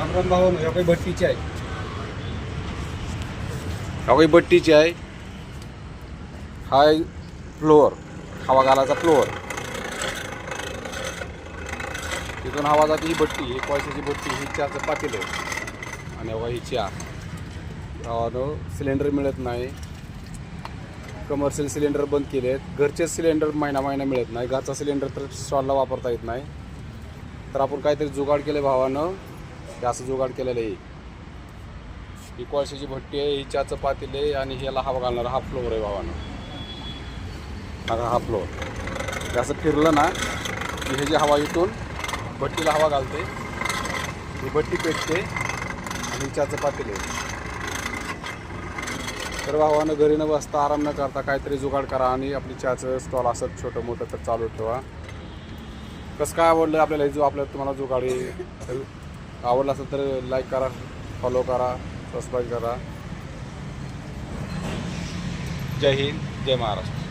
रामराम भाऊ ह्या काही भट्टीची आहे. हा काही भट्टीची आहे. हा फ्लोअर, हवा घालायचा फ्लोअर. तिथून हवा जाते ही भट्टी, ही कोळशाची भट्टी, ही चहाचं पातेलं आणि हवा ही चहा. गावानं सिलेंडर मिळत नाही, कमर्शियल सिलेंडर बंद केले आहेत. घरचेच सिलेंडर महिना मिळत नाही. घरचा सिलेंडर तर स्टॉलला वापरता येत नाही. तर आपण काहीतरी जुगाड केलं भावानं, हे असं जुगाड केलेलं आहे. ही कोळशाची भट्टी आहे, ही चहाचं पातेलं आहे आणि ह्याला हवा घालणारा हा फ्लोअर आहे भावानं. हा फ्लोअर असं फिरलं ना की हे जी हवा इथून भट्टीला हवा घालते, ही भट्टी पेटते आणि चहाचं पातेलं आहे. तर भावानं घरी न बसता, आराम न करता काहीतरी जुगाड करा आणि आपली चहाचं स्टॉल असं छोटं मोठं तर चालू ठेवा. कसं काय आवडलं आपल्याला हे, जो आपल्याला तुम्हाला जुगाड आवडला असेल तर लाईक करा, फॉलो करा, सबस्क्राईब करा. जय हिंद, जय महाराष्ट्र.